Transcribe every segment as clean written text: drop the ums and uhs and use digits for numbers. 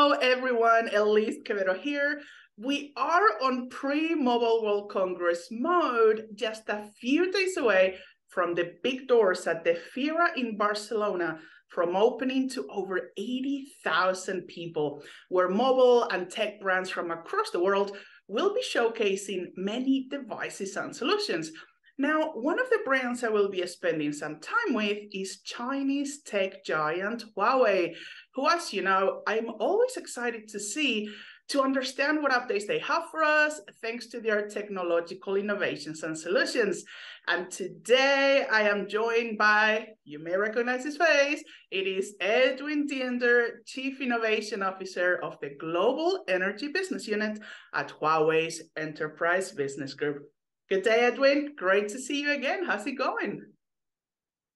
Hello, everyone. Elise Quevedo here. We are on pre-Mobile World Congress mode, just a few days away from the big doors at the Fira in Barcelona, from opening to over 80,000 people, where mobile and tech brands from across the world will be showcasing many devices and solutions. Now, one of the brands I will be spending some time with is Chinese tech giant Huawei, who, as you know, I'm always excited to understand what updates they have for us, thanks to their technological innovations and solutions. And today I am joined by, you may recognize his face, it is Edwin Diender, Chief Innovation Officer of the Global Energy Business Unit at Huawei's Enterprise Business Group. Good day, Edwin. Great to see you again. How's it going?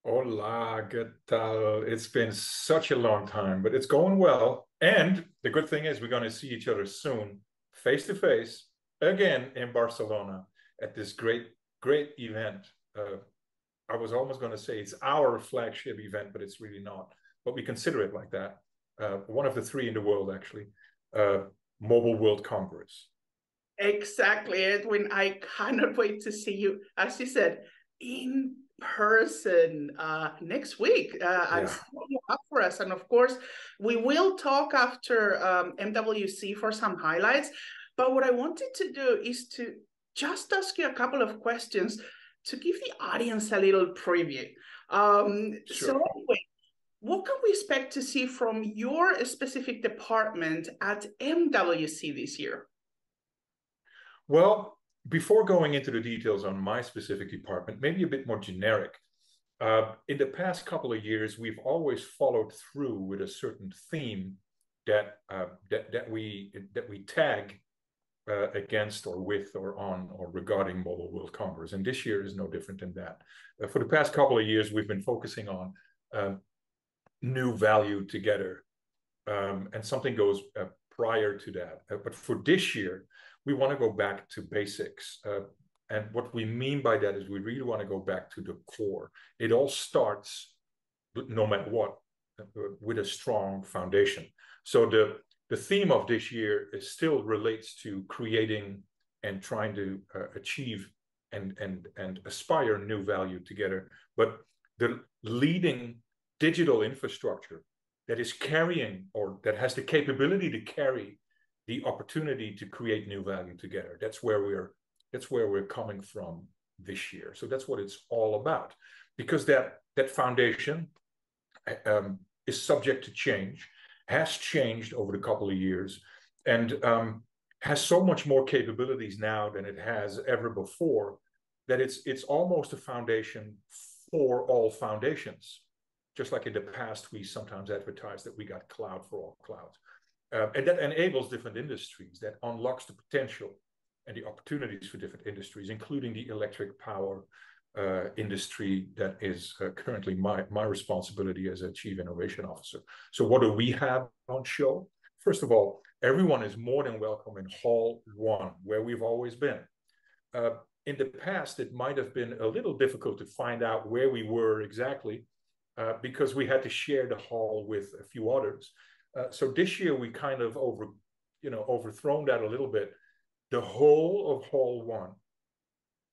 Hola, ¿qué tal? It's been such a long time, but it's going well. And the good thing is we're going to see each other soon, face to face, again in Barcelona at this great event. I was almost going to say it's our flagship event, but it's really not. But we consider it like that. One of the three in the world, actually. Mobile World Congress. Exactly, Edwin. I cannot wait to see you, as you said, in person next week. And Yeah. setting you up for us. And of course, we will talk after MWC for some highlights. But what I wanted to do is to just ask you a couple of questions to give the audience a little preview. Sure. So anyway, what can we expect to see from your specific department at MWC this year? Well, before going into the details on my specific department, maybe a bit more generic. In the past couple of years, we've always followed through with a certain theme that we tag against or with or on or regarding Mobile World Congress, and this year is no different than that. For the past couple of years, we've been focusing on new value together, and something goes prior to that. But for this year, we want to go back to basics. And what we mean by that is we really want to go back to the core. It all starts, no matter what, with a strong foundation. So the theme of this year is still relates to creating and trying to achieve and aspire new value together. But the leading digital infrastructure that is carrying or that has the capability to carry the opportunity to create new value together. That's where we're coming from this year. So that's what it's all about, because that foundation is subject to change, has changed over the couple of years, and has so much more capabilities now than it has ever before, that it's almost a foundation for all foundations. Just like in the past, we sometimes advertise that we got cloud for all clouds. And that enables different industries, that unlocks the potential and the opportunities for different industries, including the electric power industry that is currently my responsibility as a Chief Innovation Officer. So what do we have on show? First of all, everyone is more than welcome in Hall 1, where we've always been. In the past, it might have been a little difficult to find out where we were exactly, because we had to share the hall with a few others. So this year we kind of overthrown that a little bit. The whole of Hall 1,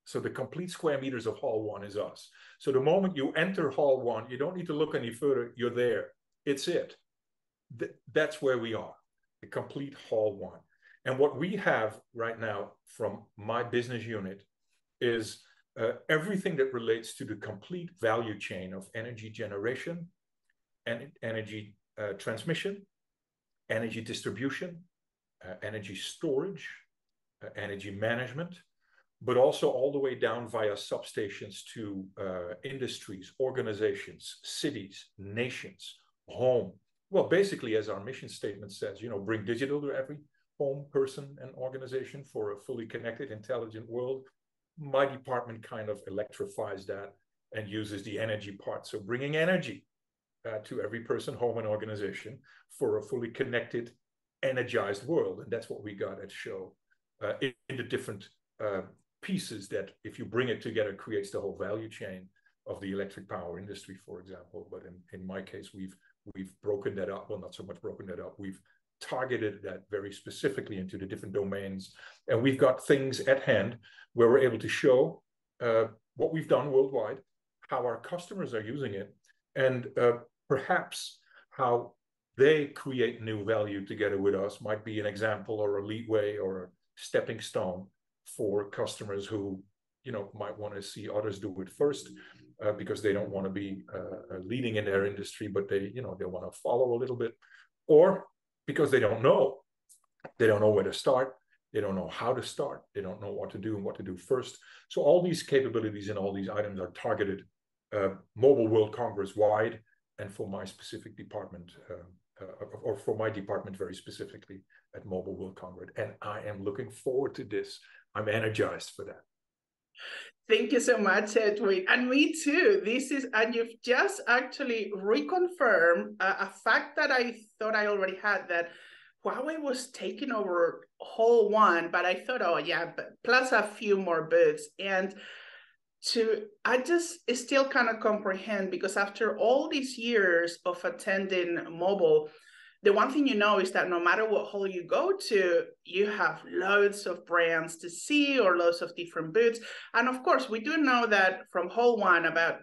so the complete square meters of Hall 1 is us. So the moment you enter Hall 1, you don't need to look any further. You're there. It's it. That's where we are, the complete Hall 1. And what we have right now from my business unit is everything that relates to the complete value chain of energy generation and energy transmission, energy distribution, energy storage, energy management, but also all the way down via substations to industries, organizations, cities, nations, home. Well, basically, as our mission statement says, bring digital to every home, person, and organization for a fully connected, intelligent world. My department kind of electrifies that and uses the energy part. So bringing energy to every person, home, and organization for a fully connected, energized world. And that's what we got at show in the different pieces that, if you bring it together, creates the whole value chain of the electric power industry, for example. But in my case, we've broken that up. Well, not so much broken that up. We've targeted that very specifically into the different domains. And we've got things at hand where we're able to show what we've done worldwide, how our customers are using it, and perhaps how they create new value together with us might be an example or a leadway or a stepping stone for customers who, you know, might want to see others do it first because they don't want to be leading in their industry, but they, you know, they want to follow a little bit, or because they don't know where to start, they don't know how to start, they don't know what to do and what to do first. So all these capabilities and all these items are targeted Mobile World Congress wide, and for my specific department, or for my department very specifically at Mobile World Congress. And I am looking forward to this. I'm energized for that. Thank you so much, Edwin. And me too. And you've just actually reconfirmed a fact that I thought I already had, that Huawei was taking over Hall 1, but I thought, oh yeah, plus a few more booths. And I just still cannot comprehend, because after all these years of attending mobile, the one thing you know is that no matter what hall you go to, you have loads of brands to see or loads of different booths. And of course, we do know that from Hall 1, about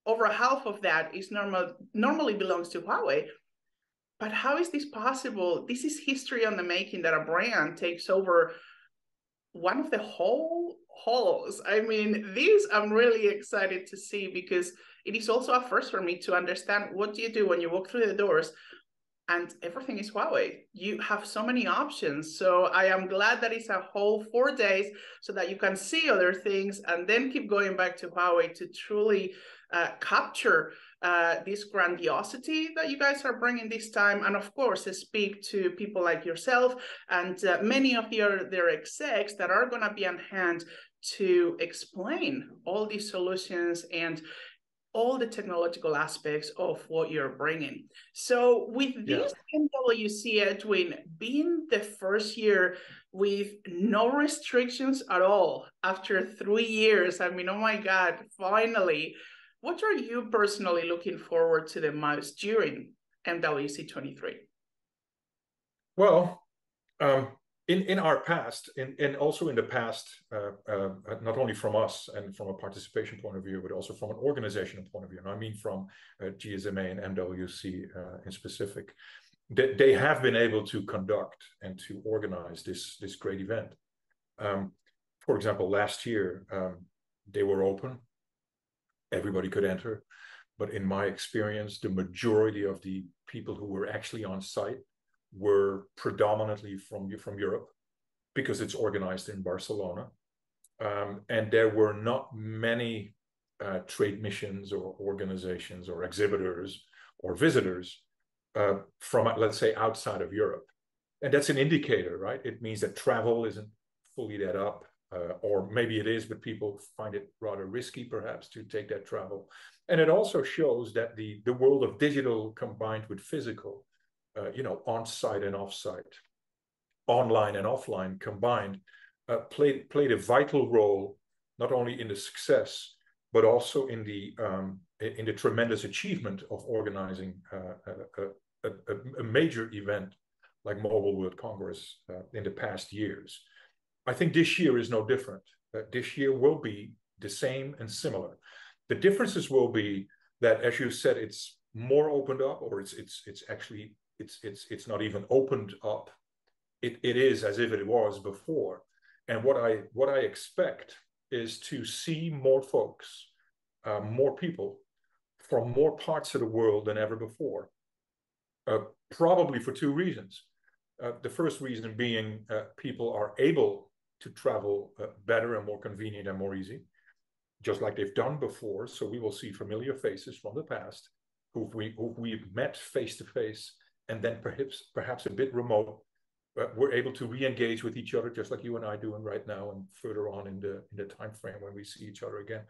over half of that is normally belongs to Huawei. But how is this possible? This is history on the making, that a brand takes over one of the whole halls. I mean, this I'm really excited to see, because it is also a first for me to understand what do you do when you walk through the doors and everything is Huawei. You have so many options. So I am glad that it's a whole 4 days so that you can see other things and then keep going back to Huawei to truly capture this grandiosity that you guys are bringing this time. And of course, speak to people like yourself and many of their execs that are going to be on hand to explain all these solutions and all the technological aspects of what you're bringing. So with this MWC, Edwin, being the first year with no restrictions at all after 3 years, I mean, oh my God, finally, what are you personally looking forward to the most during MWC23? Well, in our past, and also in the past, not only from us and from a participation point of view, but also from an organizational point of view, and I mean from GSMA and MWC in specific, they have been able to conduct and to organize this great event. For example, last year, they were open. Everybody could enter. But in my experience, the majority of the people who were actually on site were predominantly from Europe, because it's organized in Barcelona. And there were not many trade missions or organizations or exhibitors or visitors from, let's say, outside of Europe. And that's an indicator, right? It means that travel isn't fully that up, or maybe it is, but people find it rather risky perhaps to take that travel. And it also shows that the world of digital combined with physical, on-site and off-site, online and offline combined, played a vital role, not only in the success, but also in the tremendous achievement of organizing a major event like Mobile World Congress in the past years. I think this year is no different. This year will be the same and similar. The differences will be that, as you said, it's more opened up, or it's not even opened up. It is as if it was before. And what I expect is to see more folks, more people from more parts of the world than ever before. Probably for two reasons. The first reason being people are able to travel better and more convenient and more easy, just like they've done before. So we will see familiar faces from the past who we've met face to face, and then perhaps a bit remote. We're able to re-engage with each other, just like you and I doing right now, and further on in the time frame when we see each other again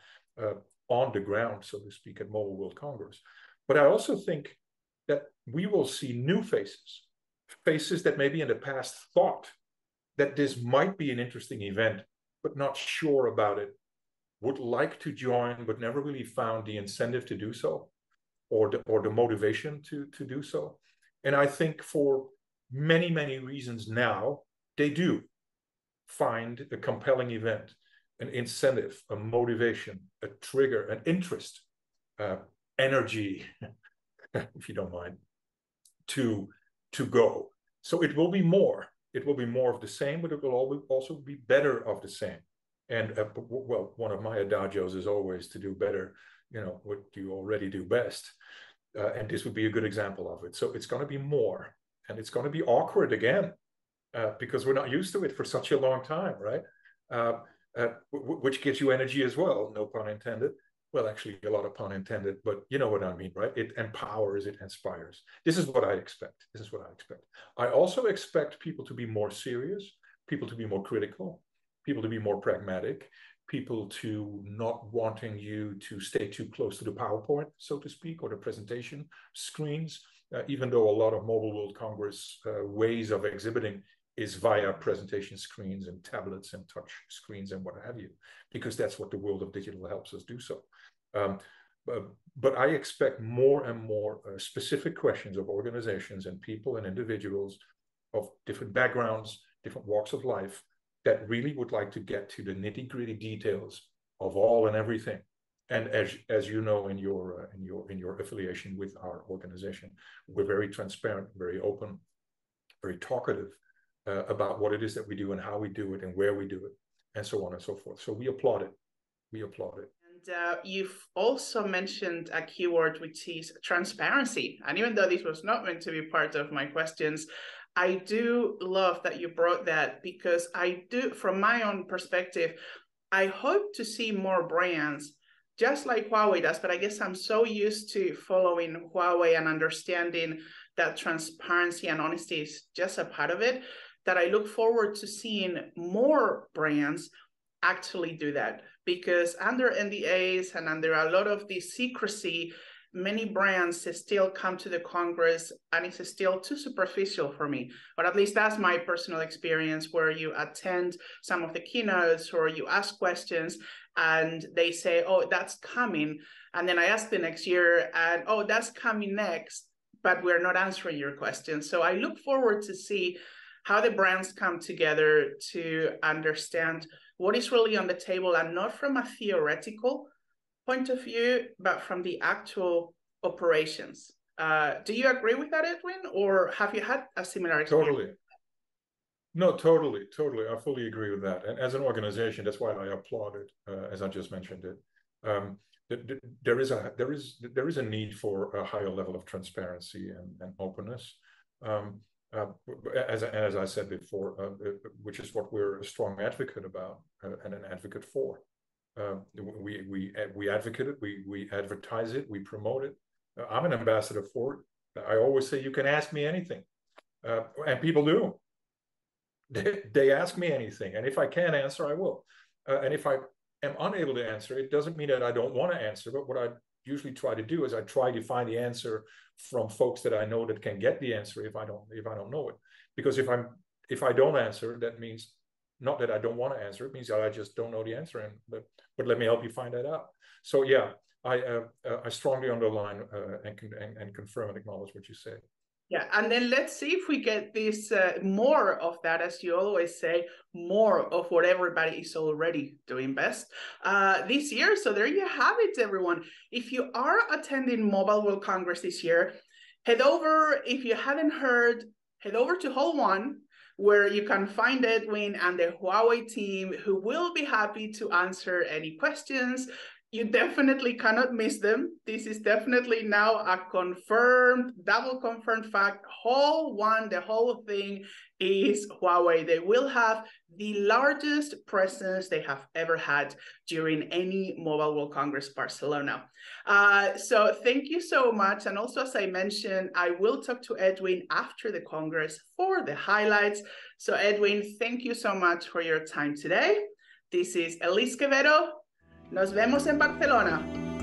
on the ground, so to speak, at Mobile World Congress. But I also think that we will see new faces that maybe in the past thought that this might be an interesting event, but not sure about it, would like to join, but never really found the incentive to do so, or the motivation to do so. And I think for many, many reasons now, they do find a compelling event, an incentive, a motivation, a trigger, an interest, energy, if you don't mind, to go. So it will be more. It will be more of the same, but it will also be better of the same. And well, one of my adagios is always to do better, what you already do best. And this would be a good example of it. So it's going to be more, and it's going to be awkward again, because we're not used to it for such a long time, right? Which gives you energy as well, no pun intended. Well, actually, a lot of pun intended, but you know what I mean, right? It empowers, it inspires. This is what I expect. This is what I expect. I also expect people to be more serious, people to be more critical, people to be more pragmatic, people to not wanting you to stay too close to the PowerPoint, so to speak, or the presentation screens, even though a lot of Mobile World Congress ways of exhibiting is via presentation screens and tablets and touch screens and what have you, because that's what the world of digital helps us do so. But I expect more and more specific questions of organizations and people and individuals of different backgrounds, different walks of life, that really would like to get to the nitty-gritty details of all and everything. And as you know, in your affiliation with our organization, we're very transparent, very open, very talkative about what it is that we do and how we do it and where we do it, and so on and so forth. So we applaud it. We applaud it. And you've also mentioned a keyword, which is transparency. And even though this was not meant to be part of my questions, I do love that you brought that, because I do, from my own perspective, I hope to see more brands just like Huawei does, but I guess I'm so used to following Huawei and understanding that transparency and honesty is just a part of it, that I look forward to seeing more brands actually do that. Because under NDAs and under a lot of the secrecy, many brands still come to the Congress and it's still too superficial for me. But at least that's my personal experience, where you attend some of the keynotes or you ask questions and they say, oh, that's coming. And then I ask the next year and, oh, that's coming next, but we're not answering your questions. So I look forward to see how the brands come together to understand what is really on the table, and not from a theoretical point of view, but from the actual operations. Do you agree with that, Edwin, or have you had a similar experience? Totally. No, totally. I fully agree with that. And as an organization, that's why I applaud it, as I just mentioned it. There is a need for a higher level of transparency and openness. As I said before, which is what we're a strong advocate about and an advocate for. We advocate it, we advertise it, we promote it. I'm an ambassador for it. I always say, you can ask me anything, and people do. They ask me anything, and if I can't answer, I will. And if I am unable to answer, it doesn't mean that I don't want to answer. But what I usually try to do is I try to find the answer from folks that I know that can get the answer if I don't know it. Because if I don't answer, that means not that I don't want to answer. It means that I just don't know the answer. But let me help you find that out. So yeah, I strongly underline and confirm and acknowledge what you say. Yeah, and then let's see if we get this more of that, as you always say, more of what everybody is already doing best this year. So there you have it, everyone. If you are attending Mobile World Congress this year, head over, if you haven't heard, head over to Hall 1, where you can find Edwin and the Huawei team, who will be happy to answer any questions. You definitely cannot miss them. This is definitely now a confirmed, double confirmed fact. Hall 1, the whole thing is Huawei. They will have the largest presence they have ever had during any Mobile World Congress Barcelona. So thank you so much. And also, as I mentioned, I will talk to Edwin after the Congress for the highlights. So Edwin, thank you so much for your time today. This is Elise Quevedo. Nos vemos en Barcelona.